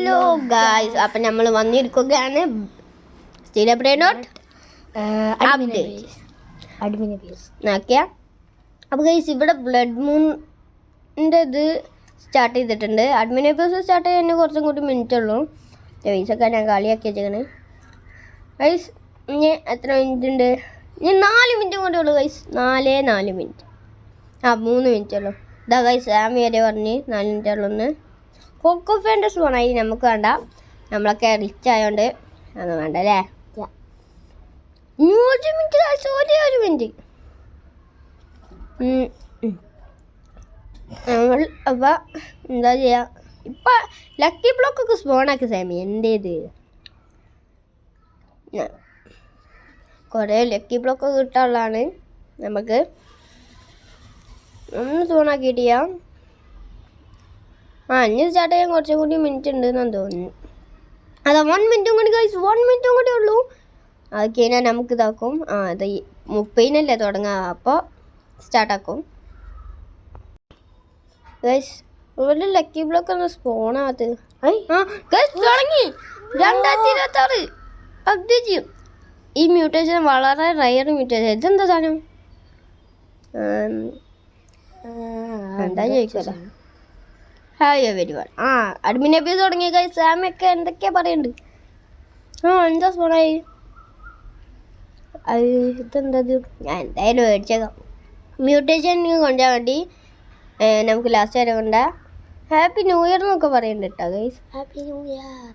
Hello guys, അപ്പം നമ്മൾ വന്നിരിക്കുകയാണ് അപ്പോൾ ഗൈസ് ഇവിടെ ബ്ലഡ് മൂണിൻ്റെ ഇത് സ്റ്റാർട്ട് ചെയ്തിട്ടുണ്ട്. അഡ്മിൻ എപ്പിസോഡ് സ്റ്റാർട്ട് ചെയ്യാൻ തന്നെ കുറച്ചും കൂടി മിനിറ്റ് ഉള്ളൂ. ഗൈസൊക്കെ ഞാൻ കളിയാക്കി വെച്ചേക്കണ്. ഗൈസ് ഇനി എത്ര മിനിറ്റ് ഉണ്ട്? ഇനി 4 മിനിറ്റും കൂടെ ഉള്ളൂ ഗൈസ്. 4 മിനിറ്റ് 3 മിനിറ്റ് ഉള്ളൂ. ഇതാ ഗൈസ് സാമി വരെ പറഞ്ഞ് 4 മിനിറ്റ് ഉള്ളൂ. കൊക്കോ ഫാൻറ്റസ് പോണായി നമുക്ക് വേണ്ട, നമ്മളൊക്കെ റിച്ച് ആയതുകൊണ്ട് അത് വേണ്ട അല്ലേ. 100 മിനിറ്റ് ഒരു മിനിറ്റ് നമ്മൾ അപ്പം എന്താ ചെയ്യുക? ഇപ്പം ലക്കി ബ്ലോക്കൊക്കെ സ്പോണാക്കി സാമി എന്തേത് കുറേ ലക്കി ബ്ലോക്കൊക്കെ കിട്ടാനുള്ളതാണ്. നമുക്ക് ഒന്ന് സ്പോണാക്കിയിട്ട് ചെയ്യാം. ഇനി സ്റ്റാർട്ട് ചെയ്യാൻ കുറച്ചും കൂടി മിനിറ്റ് ഉണ്ടെന്നാണ് തോന്നുന്നു. അതാ 1 മിനിറ്റും കൂടി ഗൈസ്, 1 മിനിറ്റും കൂടി ഉള്ളൂ. അത് കഴിഞ്ഞാൽ നമുക്ക് ഇതാക്കും. അത് 30-നല്ലേ തുടങ്ങുക, അപ്പോൾ സ്റ്റാർട്ടാക്കും ഗൈസ്. ഇവിടെ ലക്കി ബ്ലോക്ക് ഒന്ന് സ്പോണാകത്ത്. ഗൈസ് തുടങ്ങി 2026 അപ്ഡേറ്റ് ചെയ്യും. ഈ മ്യൂട്ടേഷൻ വളരെ റയർ മ്യൂട്ടേഷൻ. ഇതെന്താ സാധനം? എന്താ ചോദിക്കല. Hi everyone. അഡ്മിൻ എപ്പിസോഡ് തുടങ്ങിയ ഗൈസ്. സാമൊക്കെ എന്തൊക്കെയാ പറയുന്നുണ്ട്. എന്താ സ്പോണായി? അത് ഇതെന്തത്? ഞാൻ എന്തായാലും മേടിച്ചേക്കാം. മ്യൂട്ടേഷൻ കൊണ്ടുപോകാൻ വേണ്ടി നമുക്ക് ലാസ്റ്റ് വരെ കൊണ്ട ഹാപ്പി ന്യൂ ഇയർ എന്നൊക്കെ പറയുന്നുണ്ട് കേട്ടോ guys. Happy new year.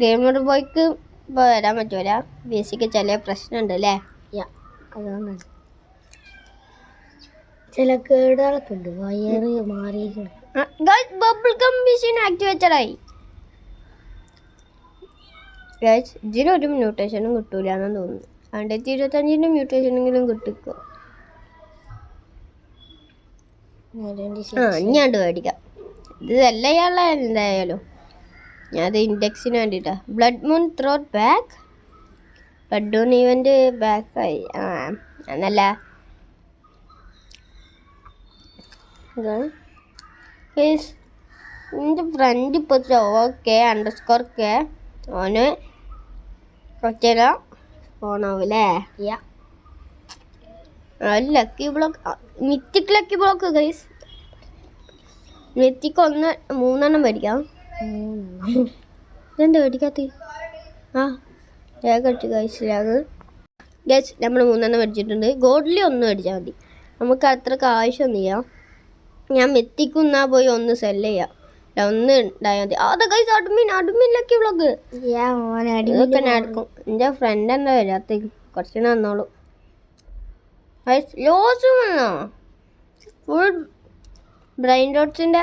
Gamer ബോയ്ക്ക് ഇപ്പോൾ വരാൻ പറ്റൂല, ബേസിക്ക് ചില പ്രശ്നമുണ്ട് അല്ലേ. അതുകൊണ്ടാണ് ചില കേടുകളൊക്കെ ഉണ്ട്. വയറ് മാറിയിരിക്കണം. ബബിൾ ഗം മെഷീൻ ആക്ടിവേറ്റഡായി ഗൈസ്. ഇതിനൊരു മ്യൂട്ടേഷനും കിട്ടൂല എന്നാണ് തോന്നുന്നു. 125-ൻ്റെ മ്യൂട്ടേഷനെങ്കിലും കിട്ടിക്കോ. ഇനിയാണ്ട് മേടിക്കാം. ഇത് എല്ലാം എന്തായാലും ഞാൻ അത് ഇൻഡെക്സിന് വേണ്ടിയിട്ടാണ്. Blood moon throat back. Blood moon event ബാക്കായി. എന്നല്ല എൻ്റെ ഫ്രണ്ട് ഇപ്പോൾ OK_K ഓന് കുറച്ചേര പോണാവൂലേ. Lucky block, mythic lucky block guys. Mythic 3 മേടിക്കാം. ഇതെന്താ മേടിക്കാത്ത? അടിച്ചു ഗൈസ്. ഗൈസ് നമ്മൾ 3 മേടിച്ചിട്ടുണ്ട്. ഗോൾഡിൽ 1 മേടിച്ചാൽ മതി. നമുക്ക് അത്രക്ക് ആവശ്യമൊന്നും ചെയ്യാം. ഞാൻ മെത്തിക്കുന്നാ പോയി 1 സെല്ല് ചെയ്യാം. 1 ഉണ്ടായാൽ മതി. അതാ ഗൈസ് അഡ്മിൻ ലക്കി ബ്ലോക്ക്. ഇതൊക്കെ ഞാൻ എടുക്കും. എൻ്റെ ഫ്രണ്ട് എന്താ വരാത്ത? കുറച്ച് നന്നോളൂ ഗൈസ്. ലോസും വന്നോ? ഫുൾ ബ്രെയിൻ റോട്ട്സിൻ്റെ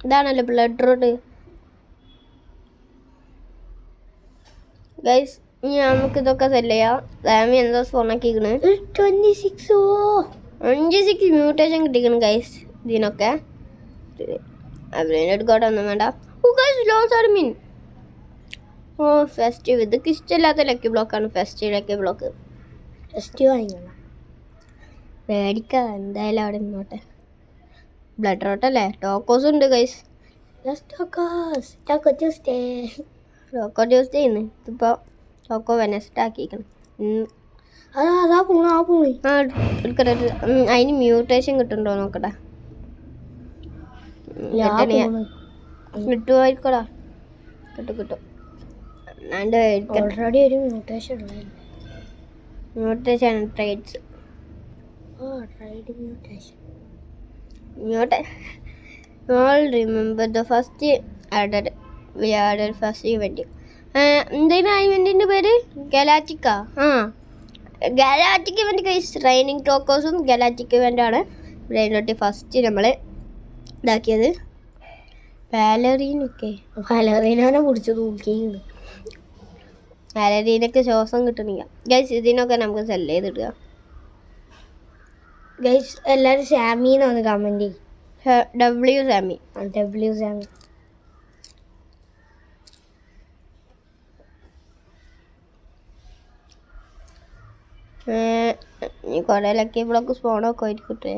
ഇതാണല്ലോ ബ്ലഡ് റോഡ് ഗൈസ്. ഇനി നമുക്ക് ഇതൊക്കെ സെല്ല് ചെയ്യാം. സാമി എന്താ സ്പോണാക്കിക്കണ്? 26 മ്യൂട്ടേഷൻ കിട്ടിക്കണം ഗൈസ്. ഇതിനൊക്കെ എടുക്കോട്ടൊന്നും വേണ്ട. Loss admin. ഫെസ്റ്റീവ്. ഇതൊക്കെ ഇഷ്ടമില്ലാത്ത ലക്കി ബ്ലോക്കാണ്. Festive lucky block. ഫെസ്റ്റീവ് വാങ്ങിക്കണം, മേടിക്കാം എന്തായാലും. അവിടെ നിന്നോട്ടെ. ബ്ലഡ് റോട്ടല്ലേ. ടോക്കോസ് ഉണ്ട് ഗൈസ്. ടോക്കോ ട്യൂസ്ഡേ ഇന്ന്. ഇതിപ്പോൾ ടോക്കോ വെനസ്ഡേ ആക്കിക്കണം. എടുക്കട്ടെ. അതിന് മ്യൂട്ടേഷൻ കിട്ടുന്നുണ്ടോ നോക്കട്ടെ. കിട്ടുമായിരിക്കടാ. കിട്ടും. ഓൾറെഡി ഒരു mutation trades. All remember the first added first event. എന്തിനാ ഇവന്റിന്റെ പേര്? ഗലാറ്റിക്ക. Galactic event guys. Training ടോക്കോസും Galactic ഇവൻ്റാണ്. ബ്രെയിനോട്ട് first നമ്മൾ ഇതാക്കിയത്. പാലറീനോനെ പിടിച്ച് നോക്കിയാണ്. പാലറീനൊക്കെ ശ്വാസം കിട്ടണില്ല ഗൈസ്. ഇതിനൊക്കെ നമുക്ക് സെല്ല് ചെയ്തിടുക ഗൈസ്. എല്ലാവരും സാമിന്ന് കമൻറ്റ് ചെയ്യും. W സാമി. നീ കുറേ ലക്കി ബ്ലോക്ക് സ്പോണൊക്കെ ആയിരിക്കട്ടെ.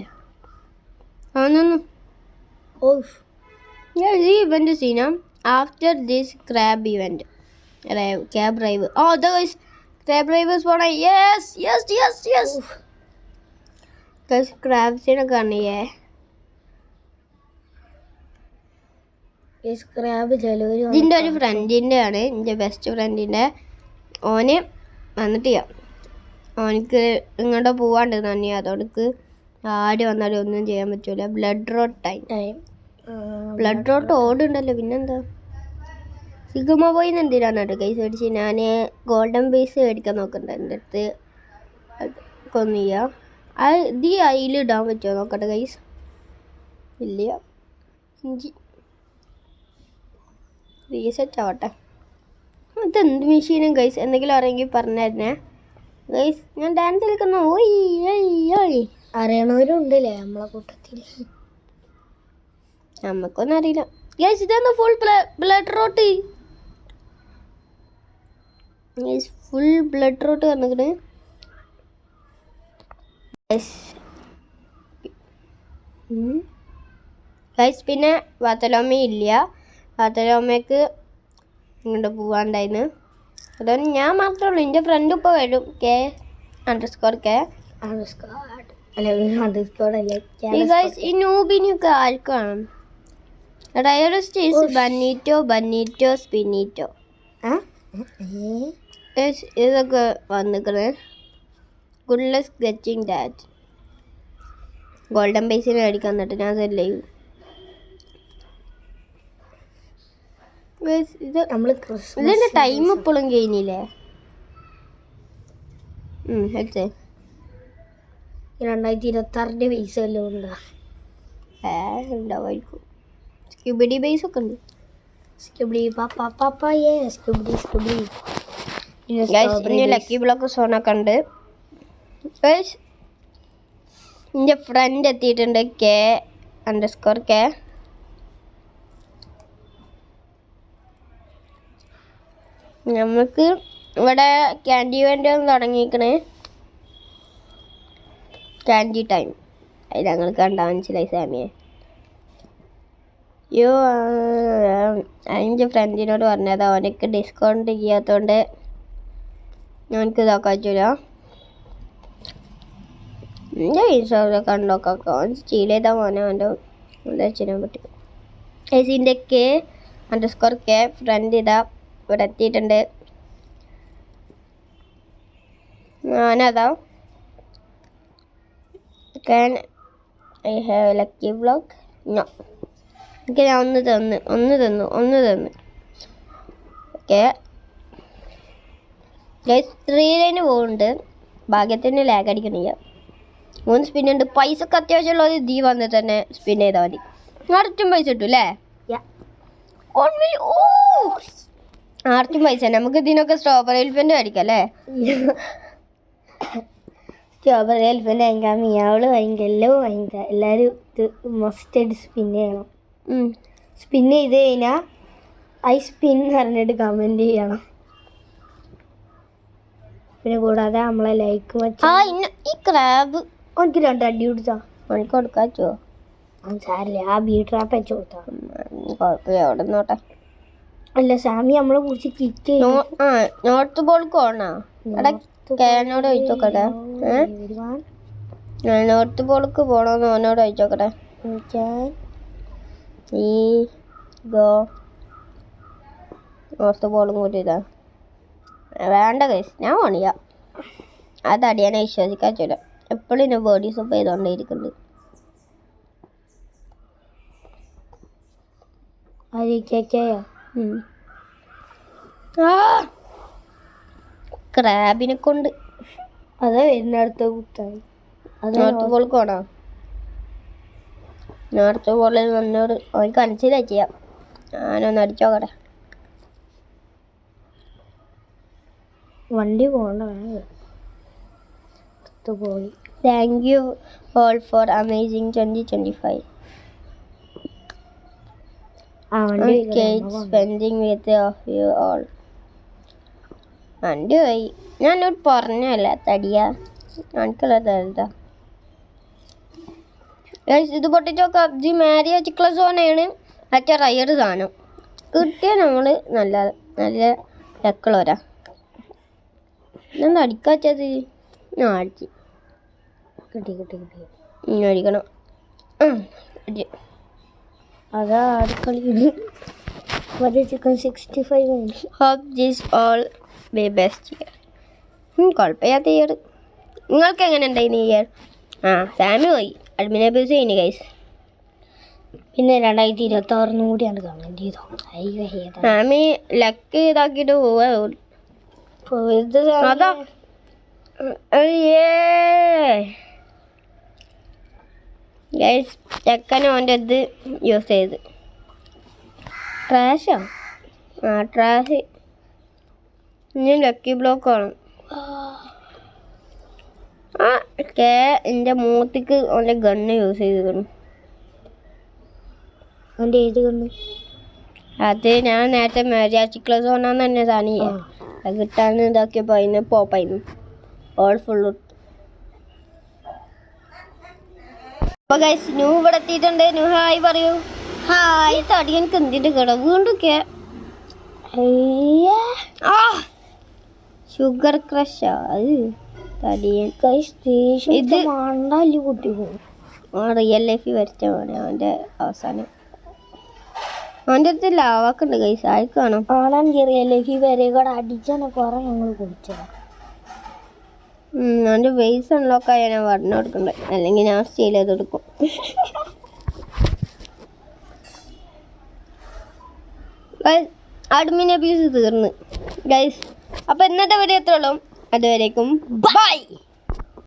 ഈ ഇവൻ്റ് സീന After this crab event, crab drive. Oh, there is crab drive spawn. Yes. Guys, crabs-നെ കാണിയേ. ഇതിൻ്റെ ഒരു ഫ്രണ്ടിൻ്റെ ആണ്, എൻ്റെ ബെസ്റ്റ് ഫ്രണ്ടിൻ്റെ. ഓന് വന്നിട്ട് ചെയ്യാം. ഓനക്ക് ഇങ്ങോട്ട് പോവാണ്ട് തന്നെ, അതോടക്ക് ആര് വന്നാലും ഒന്നും ചെയ്യാൻ പറ്റൂല. Blood road time. Blood road ഓടുണ്ടല്ലോ, പിന്നെന്താ. സിഗ്മ പോയിന്ന് എന്തിനാണ് കേട്ടോ കൈസ് മേടിച്ച്. ഞാൻ ഗോൾഡൻ ബേസ് മേടിക്കാൻ നോക്കണ്ട. എൻ്റെ അടുത്ത് കൊന്നില്ല. ഇത് അതിലിടാൻ പറ്റുമോ നോക്കട്ടെ കൈസ്. ഇല്ല. ഇഞ്ചി റീസെറ്റ് ആവട്ടെ. ഇതെന്ത് മെഷീനും ഗൈസ്, എന്തെങ്കിലും അറിയെങ്കിൽ പറഞ്ഞായിരുന്നേ ഗൈസ്. ഞാൻ ഡാൻസ് കളിക്കുന്നു. അറിയണവരുണ്ടല്ലേ നമ്മളെ കൂട്ടത്തിൽ. നമുക്കൊന്നും അറിയില്ല ഗൈസ്. ഇതൊന്ന് full blood rot. Full blood rot വന്നിട്ട് ഗൈസ്. പിന്നെ വാത്തലോമ ഇല്ല. വാത്തലോമയ്ക്ക് ഇങ്ങോട്ട് പോവാണ്ടായിന്ന്. അതുകൊണ്ട് ഞാൻ മാത്രമേ ഉള്ളൂ. എൻ്റെ ഫ്രണ്ട് ഇപ്പോൾ വരും. K_K ഈ നൂബിനൊക്കെ ആർക്കാണ്. റയറസ്റ്റ് ഈസ് ബന്നീറ്റോ സ്പിന്നീറ്റോ. ഇതൊക്കെ വന്നിക്കണേ. Good luck getting that. Golden ബേസിന് മേടിക്കാൻ തന്നിട്ട് ഞാൻ സെല്ല് ചെയ്യും. ഇതിൻ്റെ ടൈം ഇപ്പോഴും കഴിഞ്ഞില്ലേ? 2026 പൈസ വല്ലതും ഉണ്ടോ? ഉണ്ടാവുമായിരിക്കും. സ്ക്യൂബിഡി ബേസ് ഒക്കെ ഉണ്ട്. ലക്കി ബ്ലോക്ക് സോണൊക്കെ ഉണ്ട്. എൻ്റെ ഫ്രണ്ട് എത്തിയിട്ടുണ്ട്. K_K. നമുക്ക് ഇവിടെ ക്യാൻഡി ഇവൻ്റ് തുടങ്ങിയിരിക്കണേ. Candy time. അത് ഞങ്ങൾ കണ്ടാ മനസ്സിലായി സാമിയെ. എൻ്റെ ഫ്രണ്ടിനോട് പറഞ്ഞത് അവനക്ക് ഡിസ്കൗണ്ട് ചെയ്യാത്തതുകൊണ്ട് അവനക്ക് ഇതാക്കാൻ പറ്റൂല. എൻ്റെ ഇൻസ്റ്റാഗ്രാം കണ്ടോക്കാം. അവൻ സ്റ്റീൽ ചെയ്താൽ മോനെ അവൻ്റെ ചെയ്യാൻ പറ്റും. ഇതിൻ്റെ K_K ഫ്രണ്ട് ഇതാ ഇവിടെ എത്തിയിട്ടുണ്ട്. ഞാനതാ Can I have lucky block? No. എനിക്ക് ഞാൻ ഒന്ന് തന്നു. Okay guys. 3 ലൈന് പോകുന്നുണ്ട്. ഭാഗ്യത്തിന് ലാഗ് അടിക്കണില്ല. 3 സ്പിന്നുണ്ട്. പൈസക്ക് അത്യാവശ്യമുള്ളത് ഇതീ വന്നിട്ട് തന്നെ സ്പിൻ ചെയ്താൽ മതി. ആർച്ചും പൈസ കിട്ടും അല്ലേ? 1 million. ആർച്ചും പൈസ. നമുക്ക് ഇതിനൊക്കെ സ്ട്രോബെറി എലിഫൻ്റ് മേടിക്കാം അല്ലേ? സ്ട്രോബെറി എലിഫൻ്റ് വാങ്ങിക്കാം. മിയാവള് വാങ്ങിക്കാം. എല്ലാം വാങ്ങിക്കാം. എല്ലാവരും ഇത് മസ്റ്റായിട്ട് സ്പിൻ ചെയ്യണം. സ്പിൻ ചെയ്ത് കഴിഞ്ഞാൽ ഐ സ്പിൻ പറഞ്ഞിട്ട് കമൻറ്റ് ചെയ്യണം. പിന്നെ കൂടാതെ നമ്മളെ ലൈക്ക് ഈ ക്രാബ് എനിക്ക് 2 അടി കൊടുത്താ എനിക്ക് കൊടുക്കാച്ചോ? സാരില്ല. ആ ബീ ട്രാപ്പ് വെച്ച് കൊടുത്താ കുഴപ്പമില്ല. അവിടെ നോട്ടെ. അല്ല സാമി നമ്മളെ കുറിച്ച് kick north Polk ഓണാ. കേനോട് ചോദിച്ചോക്കട്ടെ. North Polk പോണോന്ന് ഓനോട് ചോദിച്ചോക്കട്ടെ. നോർത്ത് പോളും കൂടി ഇതാ വേണ്ട കേസ്. ഞാൻ പോണില്ല. അത് അടിയാനെ വിശ്വസിക്കാൻ പറ്റില്ല. എപ്പോഴും എന്നെ ബോഡി സൂപ്പ് ചെയ്തോണ്ടേ ഇരിക്കുന്നുണ്ട്. ക്രാബിനെ കൊണ്ട് അതാ വരുന്നടുത്ത കുത്തായി. നോർത്ത് പോൾക്ക് പോണോ? നോർത്ത് പോളിൽ വന്നോട് അവർക്ക് മനസ്സിലാ ചെയ്യാം. ഞാനൊന്ന് അടിച്ചോക്കട്ടെ. വണ്ടി പോകണ്ട പോയി. Thank you all for amazing 2025. Spending width of you all. വണ്ടി പോയി. ഞാനോട് പറഞ്ഞല്ല തടിയാ എനിക്കുള്ള തരുതാ. ഇത് പൊട്ടിച്ചോക്കാം. ഇത് മാരിയ ചിക്ലസോണയാണ്. മറ്റേ റയർ സാധനം കിട്ടിയ നമ്മള് നല്ല നല്ല ലക്കുള്ളവരാ. ഇതെന്താ അടിക്കാച്ചത്? അടിച്ച് അടിക്കണം. അതാ അടുക്കളയിൽ chicken 65. Hope this all be best year. കുഴപ്പമില്ലാത്ത ഇയർ. നിങ്ങൾക്ക് എങ്ങനെ ഉണ്ടായിരുന്നു ഈ ഇയർ? ഫാമിലി പോയി അഡ്മിൻ അബ്യൂസ് ചെയ്യുന്നു ഗൈസ്. പിന്നെ 2026 കൂടിയാണ് കമന്റ് ചെയ്തോ. ഫാമിലി ലക്ക് ഇതാക്കിയിട്ട് പോവാ. അതാ ഗൈസ് ചെക്കനും അവൻ്റെ ഇത് യൂസ് ചെയ്ത് ട്രാഷോ. ട്രാഷ്. ഇനി ലക്കി ബ്ലോക്ക് ആണ്. എൻ്റെ മൂത്തിക്ക് അവൻ്റെ ഗണ്ണ് യൂസ് ചെയ്തിരുന്നു. അവൻ്റെ ഏത് കണ്ണ്? അത് ഞാൻ നേരത്തെ മാജിക് ക്ലാസ് കൊണ്ടാന്ന് തന്നെ സാധനം അത് കിട്ടാൻ ഇതാക്കിയപ്പോൾ അതിന് പോപ്പായിരുന്നു. All full. അപ്പോൾ ഗൈസ് ന്യൂ ഇവിടെ എത്തിയിട്ടുണ്ട്. ന്യൂ ഹായ് പറയൂ. ഹായ്. തടി എനിക്ക് എന്തിൻ്റെ കേടാ വീണ്ടും ഷുഗർ ക്രഷാ അത് തടിയൻ. ഇത് മണ്ടല്ലി കുട്ടി പോകും. റിയൽ ലൈഫിൽ വരച്ച പോലെ അവൻ്റെ അവസാനം. അവൻ്റെ അടുത്ത് ലാവാക്കുണ്ട് ഗൈസ്. ആർക്ക് കാണും? ആണെങ്കിൽ റിയൽ ലൈഫിൽ വരെ കൂടെ അടിച്ചാണ് കുറെ ഞങ്ങൾ കുടിച്ചത്. അവൻ്റെ ബേസ് അൺലോക്ക് ആയാൽ ഞാൻ പറഞ്ഞു കൊടുക്കണ്ടേ, അല്ലെങ്കിൽ ഞാൻ സ്റ്റീൽ ചെയ്ത് കൊടുക്കും. അഡ്മിൻ അബ്യൂസ് തീർന്ന് ഗൈസ്. അപ്പോൾ ഇന്നത്തെ വീഡിയോ എത്രയുള്ളൂ. അതുവരേക്കും ബൈ.